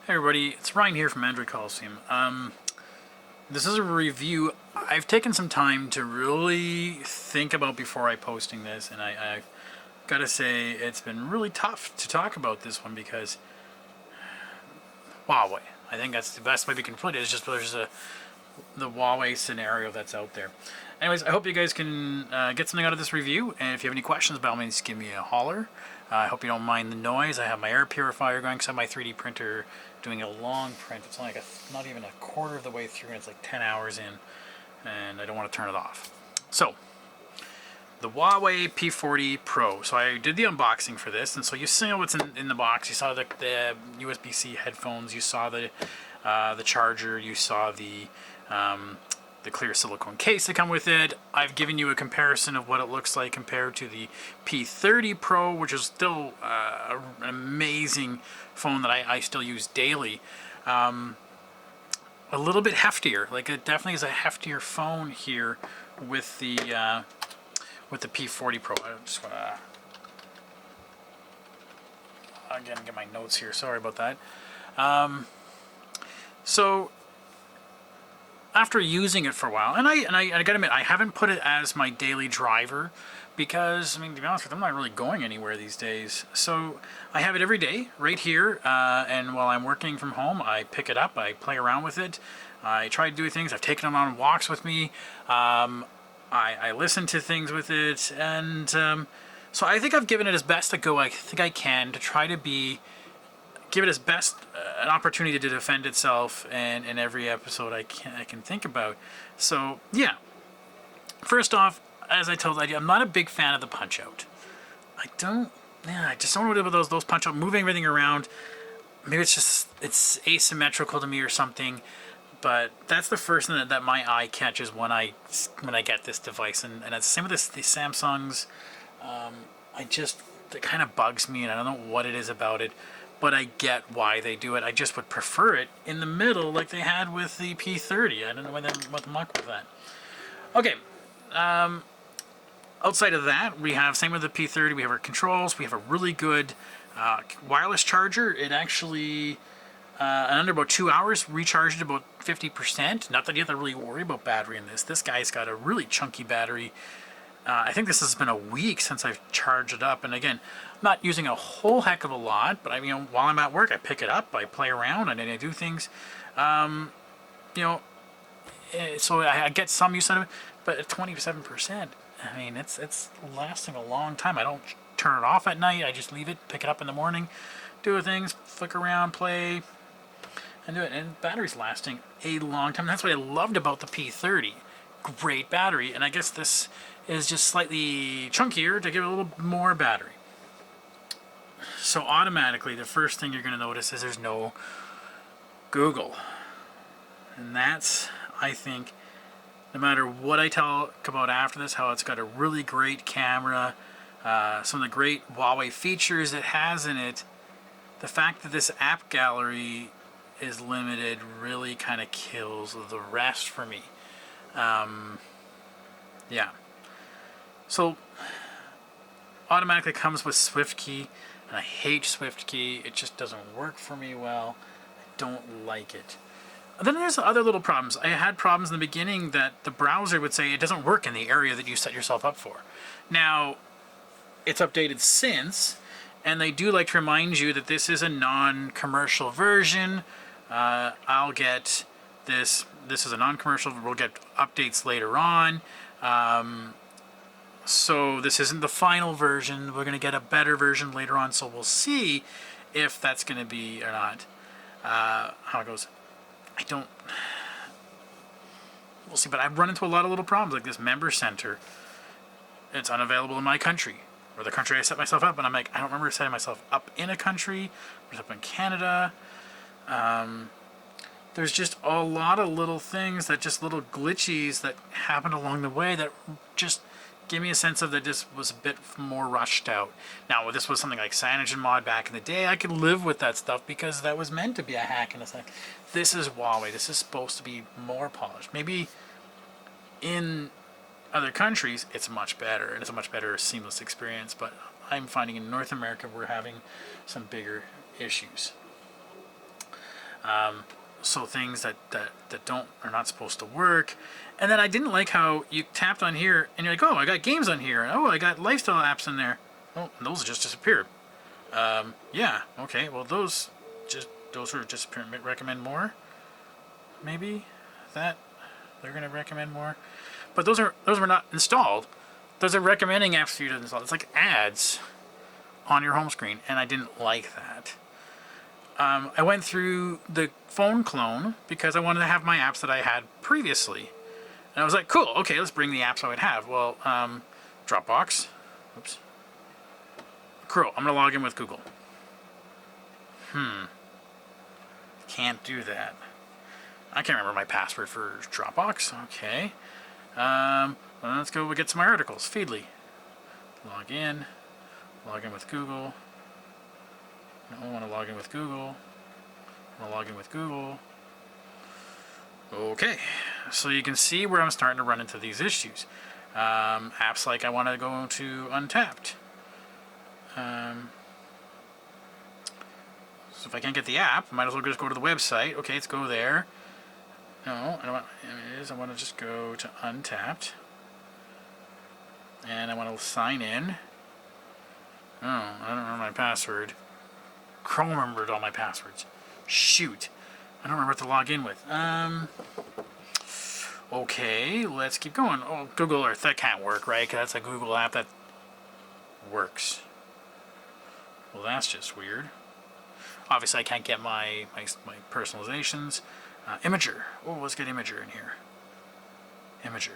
Hey everybody, it's Ryan here from Android Coliseum. This is a review I've taken some time to really think about before I posting this, and I've got to say it's been really tough to talk about this one because Huawei. I think that's the best way we can put it. Is just there's the Huawei scenario that's out there. Anyways, I hope you guys can get something out of this review, and if you have any questions, by all means, give me a holler. I hope you don't mind the noise. I have my air purifier going because I have my 3D printer doing a long print. It's like not even a quarter of the way through, and it's like 10 hours in, and I don't want to turn it off. So, the Huawei P40 Pro. So I did the unboxing for this, and so you see what's in the box. You saw the USB-C headphones. You saw the charger. You saw the clear silicone case that come with it. I've given you a comparison of what it looks like compared to the P30 Pro, which is still an amazing phone that I still use daily. A little bit heftier, like it definitely is a heftier phone here with the P40 Pro. I just want to again get my notes here. Sorry about that. So after using it for a while, and I gotta admit, I haven't put it as my daily driver because, I mean, to be honest with you, I'm not really going anywhere these days. So I have it every day right here, and while I'm working from home, I pick it up, I play around with it, I try to do things. I've taken them on walks with me. I listen to things with it, and so I think I've given it as best a go I think I can to try to give it as best an opportunity to defend itself in every episode I can think about. So yeah, first off, as I told you, I'm not a big fan of the punch out. I just don't know what about those punch out, moving everything around. Maybe it's asymmetrical to me or something. But that's the first thing that my eye catches when I get this device, and it's the same with the Samsungs. It kind of bugs me, and I don't know what it is about it, but I get why they do it. I just would prefer it in the middle, like they had with the P30. I don't know what the muck with that. Okay. Outside of that, we have same with the P30. We have our controls. We have a really good wireless charger. It actually, in under about 2 hours, recharged about 50%. Not that you have to really worry about battery in this. This guy's got a really chunky battery. I think this has been a week since I've charged it up. And again, I'm not using a whole heck of a lot, but while I'm at work, I pick it up, I play around, and I do things. So I get some use out of it, but at 27%, I mean, it's lasting a long time. I don't turn it off at night. I just leave it, pick it up in the morning, do things, flick around, play, and do it. And battery's lasting a long time. That's what I loved about the P30. Great battery, and I guess this is just slightly chunkier to give it a little more battery. So automatically, the first thing you're going to notice is there's no Google. And that's, I think, no matter what I talk about after this, how it's got a really great camera, some of the great Huawei features it has in it, the fact that this app gallery is limited really kind of kills the rest for me. Yeah. So automatically comes with SwiftKey, and I hate SwiftKey. It just doesn't work for me well. I don't like it. And then there's other little problems. I had problems in the beginning that the browser would say it doesn't work in the area that you set yourself up for. Now, it's updated since, and they do like to remind you that this is a non-commercial version. I'll get this. This is a non-commercial. We'll get updates later on. So this isn't the final version. We're going to get a better version later on, so we'll see if that's going to be or not. How it goes. We'll see, but I've run into a lot of little problems, like this member center. It's unavailable in my country, or the country I set myself up, and I'm like, I don't remember setting myself up in a country, or up in Canada. There's just a lot of little things little glitches that happened along the way that just give me a sense of that this was a bit more rushed out. Now, if this was something like CyanogenMod back in the day, I could live with that stuff because that was meant to be a hack in a sec. This is Huawei. This is supposed to be more polished. Maybe in other countries, it's much better, and it's a much better seamless experience, but I'm finding in North America we're having some bigger issues. So things that are not supposed to work. And then I didn't like how you tapped on here and you're like, oh, I got games on here. Oh, I got lifestyle apps in there. Oh, and those just disappeared. Yeah, okay, well those are just recommend more. Maybe that they're gonna recommend more. But those were not installed. Those are recommending apps for you to install. It's like ads on your home screen, and I didn't like that. I went through the phone clone because I wanted to have my apps that I had previously. And I was like, cool, okay, let's bring the apps I would have. Well, Dropbox. Oops. Cool, I'm going to log in with Google. Can't do that. I can't remember my password for Dropbox. Okay. Well, let's go get some articles. Feedly. Log in with Google. I want to log in with Google. I want to log in with Google. Okay, so you can see where I'm starting to run into these issues. Apps like I want to go to Untapped. So if I can't get the app, I might as well just go to the website. Okay, let's go there. No, I don't want. I want to just go to Untapped. And I want to sign in. Oh, I don't remember my password. Chrome remembered all my passwords. Shoot. I don't remember what to log in with. Okay, let's keep going. Oh, Google Earth. That can't work, right? Because that's a Google app that works. Well, that's just weird. Obviously, I can't get my personalizations. Imager. Oh, let's get Imager in here. Imager.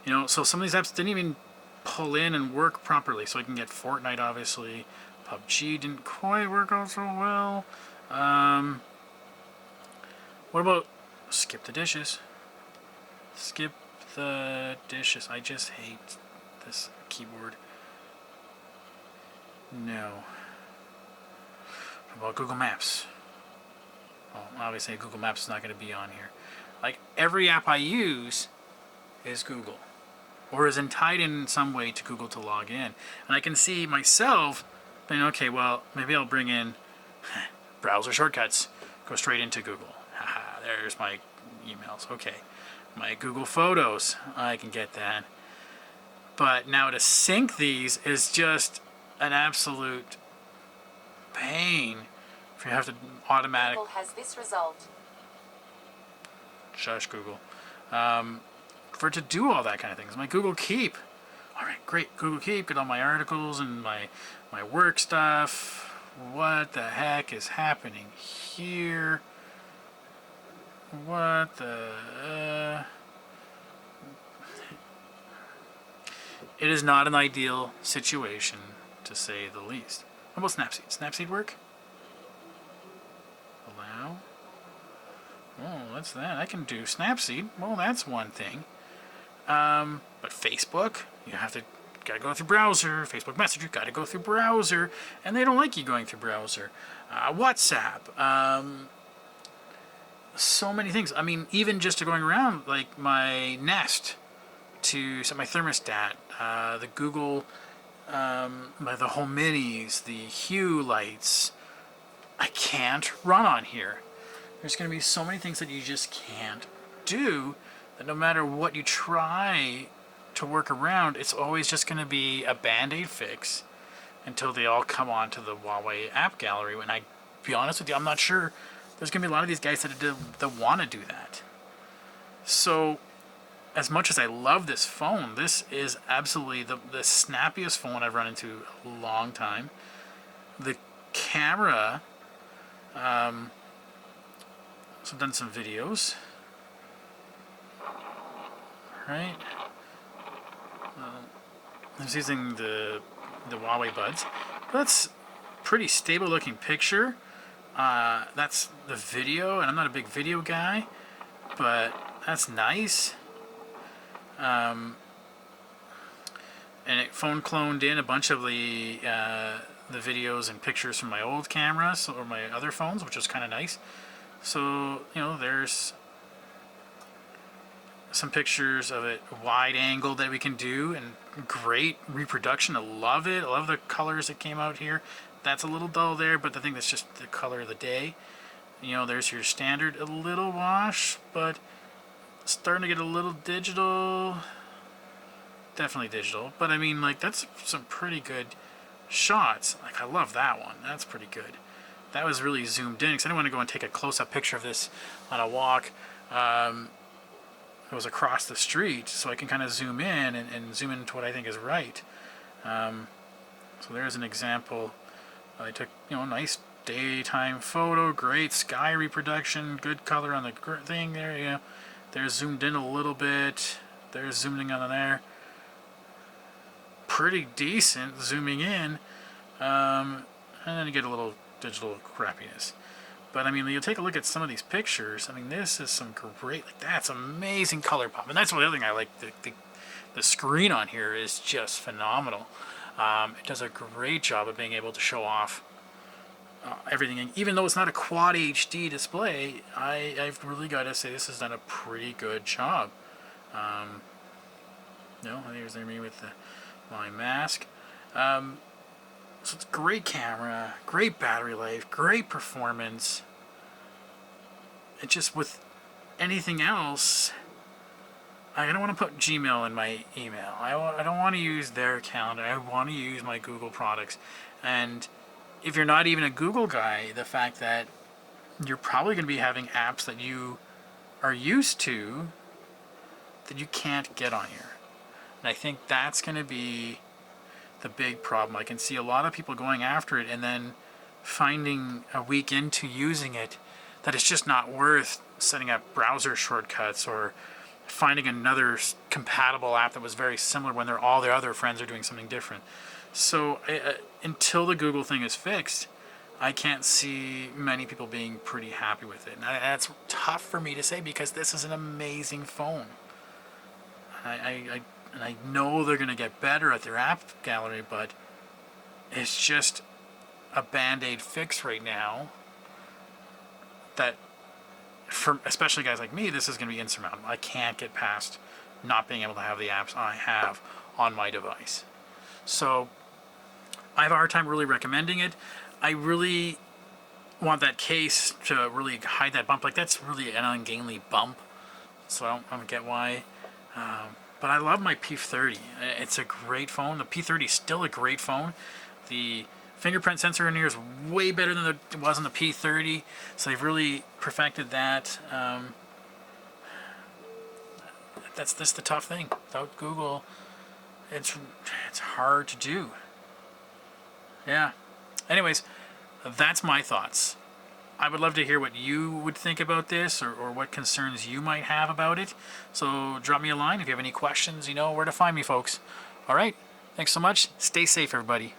You know, so some of these apps didn't even pull in and work properly. So I can get Fortnite, obviously. PUBG didn't quite work out so well. What about skip the dishes? Skip the dishes. I just hate this keyboard. No. What about Google Maps? Well, obviously Google Maps is not going to be on here. Like, every app I use is Google, or is tied in some way to Google to log in. And I can see myself thinking, okay, well, maybe I'll bring in browser shortcuts, go straight into Google. Haha, there's my emails. Okay, my Google Photos, I can get that. But now to sync these is just an absolute pain if you have to automatic. Google has this result. Shush, Google. For it to do all that kind of things. My Google Keep. All right, great. Google Keep. Get all my articles and my work stuff. What the heck is happening here? What the... It is not an ideal situation, to say the least. How about Snapseed? Snapseed work? Allow. Oh, what's that? I can do Snapseed. Well, that's one thing. But Facebook, you gotta go through browser. Facebook Messenger, gotta go through browser, and they don't like you going through browser. WhatsApp, so many things. I mean, even just to going around, like my Nest to set my thermostat, the Google, the Home Minis, the Hue lights, I can't run on here. There's going to be so many things that you just can't do, that no matter what you try to work around, it's always just going to be a Band-Aid fix until they all come onto the Huawei app gallery. And I be honest with you, I'm not sure there's going to be a lot of these guys that want to do that. So, as much as I love this phone, this is absolutely the snappiest phone I've run into a long time. The camera, so I've done some videos. Right? I was using the Huawei Buds. That's pretty stable looking picture. That's the video, and I'm not a big video guy, but that's nice. And it phone cloned in a bunch of the videos and pictures from my old cameras or my other phones, which was kind of nice. So, you know, there's some pictures of it wide angle that we can do, and great reproduction. I love it. I love the colors that came out here. That's a little dull there, but I think that's just the color of the day. You know, there's your standard, a little wash, but starting to get a little digital. Definitely digital, but I mean, like, that's some pretty good shots. Like, I love that one. That's pretty good. That was really zoomed in, because I didn't want to go and take a close-up picture of this on a walk. It was across the street, so I can kind of zoom in and zoom into what I think is right. So there's an example. I took, you know, a nice daytime photo, great sky reproduction, good color on the thing there. You know, there's zoomed in a little bit. There's zooming on there. Pretty decent zooming in, and then you get a little digital crappiness. But I mean, you take a look at some of these pictures. I mean, this is some great, like, that's amazing color pop, and that's one other thing I like. The screen on here is just phenomenal. It does a great job of being able to show off everything. Even though it's not a quad HD display, I've really got to say this has done a pretty good job. No, here's me with my mask. So it's a great camera, great battery life, great performance. It just, with anything else, I don't want to put Gmail in my email. I don't want to use their account. I want to use my Google products. And if you're not even a Google guy, the fact that you're probably going to be having apps that you are used to that you can't get on here. And I think that's going to be the big problem. I can see a lot of people going after it and then finding a week into using it that it's just not worth setting up browser shortcuts or finding another compatible app that was very similar when all their other friends are doing something different. So until the Google thing is fixed, I can't see many people being pretty happy with it. And that's tough for me to say, because this is an amazing phone. And I know they're going to get better at their app gallery, but it's just a band-aid fix right now that, for especially guys like me, this is going to be insurmountable. I can't get past not being able to have the apps I have on my device. So I have a hard time really recommending it. I really want that case to really hide that bump. Like, that's really an ungainly bump, so I don't get why. But I love my P40. It's a great phone. The P40 is still a great phone. The fingerprint sensor in here is way better than it was on the P30, so they've really perfected that. That's the tough thing. Without Google, it's hard to do. Yeah. Anyways, that's my thoughts. I would love to hear what you would think about this, or what concerns you might have about it. So drop me a line if you have any questions. You know where to find me, folks. All right. Thanks so much. Stay safe, everybody.